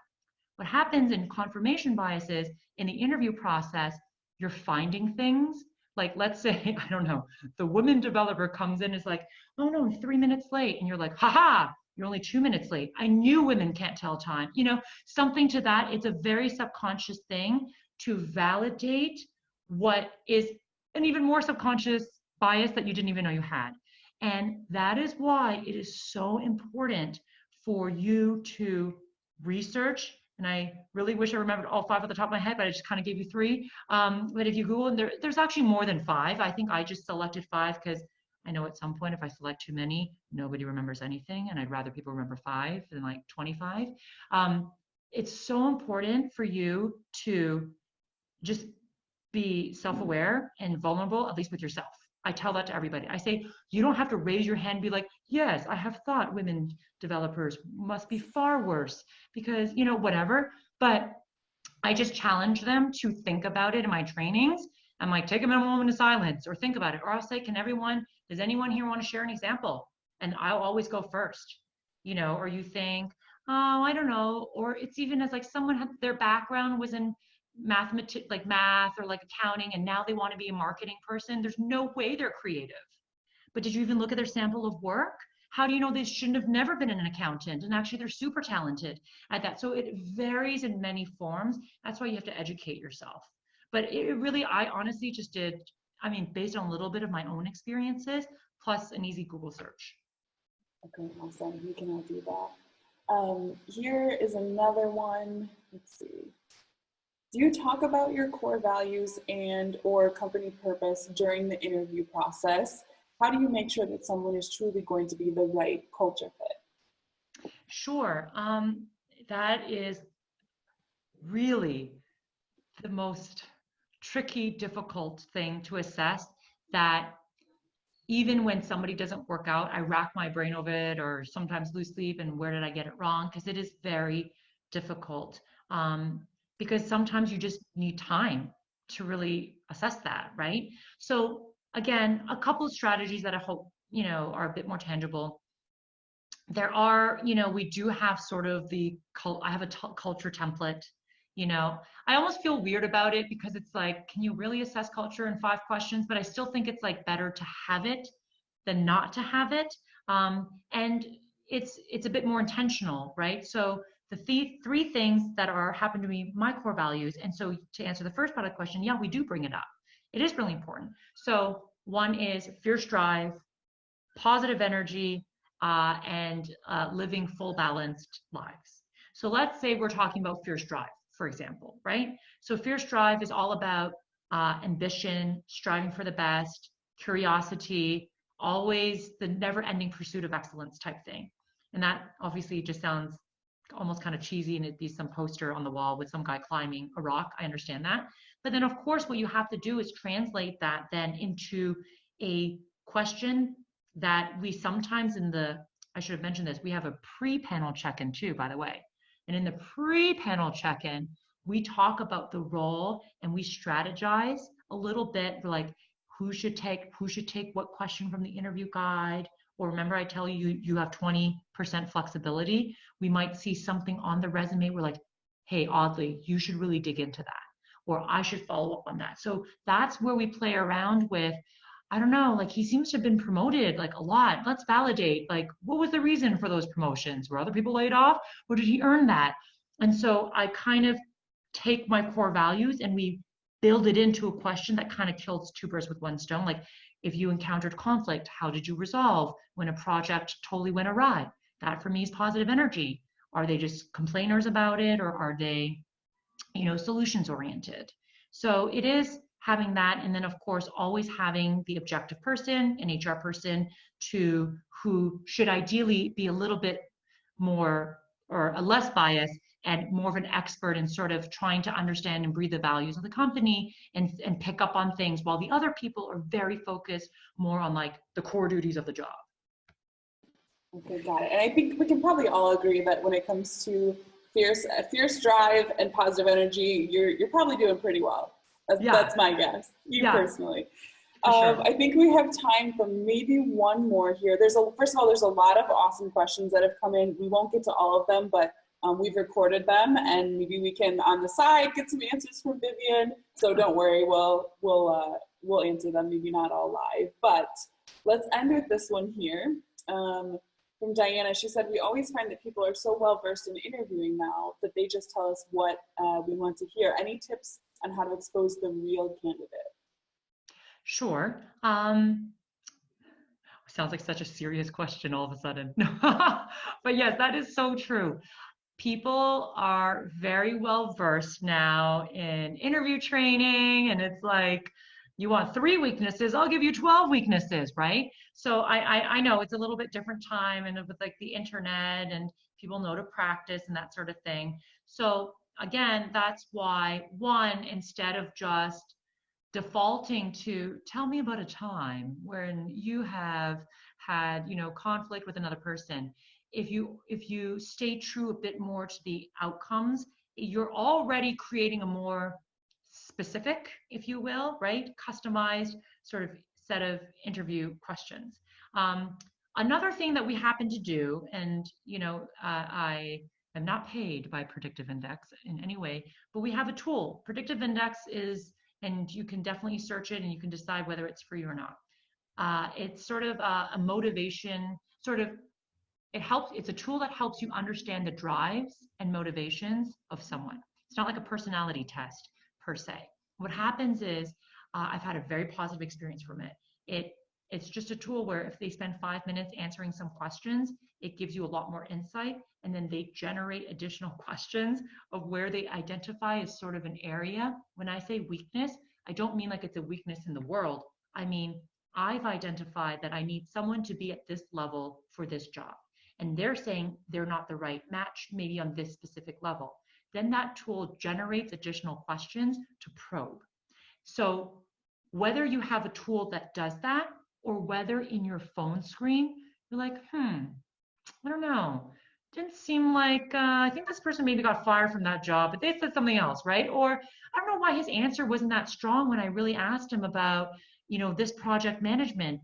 What happens in confirmation bias is in the interview process, you're finding things. Like, let's say, I don't know, the woman developer comes in and is like, oh no, I'm 3 minutes late. And you're like, haha, you're only 2 minutes late. I knew women can't tell time. Something to that. It's a very subconscious thing to validate what is an even more subconscious bias that you didn't even know you had. And that is why it is so important for you to research. And I really wish I remembered all 5 at the top of my head, but I just kind of gave you 3. But if you Google, and there's actually more than 5. I think I just selected 5 because I know at some point if I select too many, nobody remembers anything, and I'd rather people remember 5 than like 25. It's so important for you to just be self-aware and vulnerable, at least with yourself. I tell that to everybody. I say, you don't have to raise your hand and be like, yes, I have thought women developers must be far worse because, whatever. But I just challenge them to think about it in my trainings. I'm like, take a moment of silence or think about it. Or I'll say, does anyone here want to share an example? And I'll always go first, or you think, oh, I don't know. Or it's even as like someone had their background was in math or like accounting, and now they want to be a marketing person. There's no way they're creative. But did you even look at their sample of work? How do you know they shouldn't have never been an accountant? And actually they're super talented at that. So it varies in many forms. That's why you have to educate yourself. But I honestly just did, based on a little bit of my own experiences, plus an easy Google search. Okay, awesome. We can all do that. Here is another one. Let's see. Do you talk about your core values and or company purpose during the interview process? How do you make sure that someone is truly going to be the right culture fit? Sure. That is really the most tricky, difficult thing to assess, that even when somebody doesn't work out, I rack my brain over it or sometimes lose sleep and where did I get it wrong? Because it is very difficult. Because sometimes you just need time to really assess that, right? So again, a couple of strategies that I hope, are a bit more tangible. There are, we do have sort of I have a culture template. I almost feel weird about it because it's like, can you really assess culture in 5 questions? But I still think it's like better to have it than not to have it. And it's a bit more intentional, right? So the 3 things that happen to be my core values. And so to answer the first part of the question, yeah, we do bring it up. It is really important. So one is fierce drive, positive energy, and living full balanced lives. So let's say we're talking about fierce drive, for example, right? So fierce drive is all about ambition, striving for the best, curiosity, always the never-ending pursuit of excellence type thing. And that obviously just sounds almost kind of cheesy, and it'd be some poster on the wall with some guy climbing a rock. I understand that. But then of course what you have to do is translate that then into a question that we sometimes I should have mentioned this, we have a pre-panel check-in too, by the way. And in the pre-panel check-in, we talk about the role and we strategize a little bit, like who should take what question from the interview guide. Or remember I tell you, you have 20% flexibility. We might see something on the resume. We're like, hey, oddly, you should really dig into that. Or I should follow up on that. So that's where we play around with, I don't know, like he seems to have been promoted like a lot. Let's validate, like, what was the reason for those promotions? Were other people laid off or did he earn that? And so I kind of take my core values and we build it into a question that kind of kills 2 birds with 1 stone. Like if you encountered conflict, how did you resolve when a project totally went awry? That for me is positive energy. Are they just complainers about it or are they, solutions oriented? So it is having that, and then of course always having the objective person, an HR person, who should ideally be a little bit more or a less biased and more of an expert in sort of trying to understand and breathe the values of the company and pick up on things, while the other people are very focused more on like the core duties of the job. Okay, got it. And I think we can probably all agree that when it comes to fierce drive and positive energy, you're probably doing pretty well. That's my guess, personally. Sure. I think we have time for maybe one more here. First of all, there's a lot of awesome questions that have come in. We won't get to all of them, but we've recorded them, and maybe we can on the side get some answers from Vivian. So don't worry, we'll answer them. Maybe not all live, but let's end with this one here. From Diana, she said, we always find that people are so well versed in interviewing now that they just tell us what we want to hear. Any tips on how to expose the real candidate? Sure. Sounds like such a serious question all of a sudden. But yes, that is so true. People are very well versed now in interview training, and it's like, you want 3 weaknesses, I'll give you 12 weaknesses, right? So I know it's a little bit different time, and with like the internet and people know to practice and that sort of thing. So again, that's why, one, instead of just defaulting to tell me about a time when you have had, conflict with another person, if you stay true a bit more to the outcomes, you're already creating a more specific, if you will, right, customized sort of set of interview questions. Another thing that we happen to do, and I am not paid by Predictive Index in any way, but we have a tool. Predictive Index is, and you can definitely search it and you can decide whether it's free or not. It's sort of a motivation, it's a tool that helps you understand the drives and motivations of someone. It's not like a personality test per se. What happens is, I've had a very positive experience from it. It It's just a tool where if they spend 5 minutes answering some questions, it gives you a lot more insight, and then they generate additional questions of where they identify as sort of an area. When I say weakness, I don't mean like it's a weakness in the world. I mean, I've identified that I need someone to be at this level for this job. And they're saying they're not the right match, maybe on this specific level. Then that tool generates additional questions to probe. So whether you have a tool that does that, or whether in your phone screen, you're like, I don't know. Didn't seem like, I think this person maybe got fired from that job, but they said something else, right? Or I don't know why his answer wasn't that strong when I really asked him about, this project management.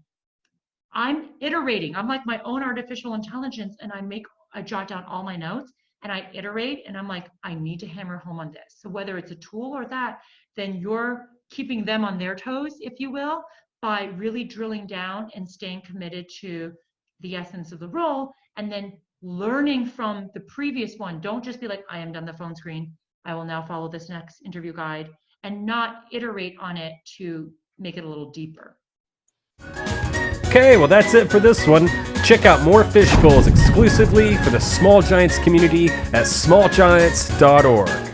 I'm iterating. I'm like my own artificial intelligence, and I jot down all my notes and I iterate, and I'm like, I need to hammer home on this. So whether it's a tool or that, then you're keeping them on their toes, if you will, by really drilling down and staying committed to the essence of the role, and then learning from the previous one. Don't just be like, I am done the phone screen, I will now follow this next interview guide, and not iterate on it to make it a little deeper. Okay, well that's it for this one. Check out more Fishbowls exclusively for the Small Giants community at smallgiants.org.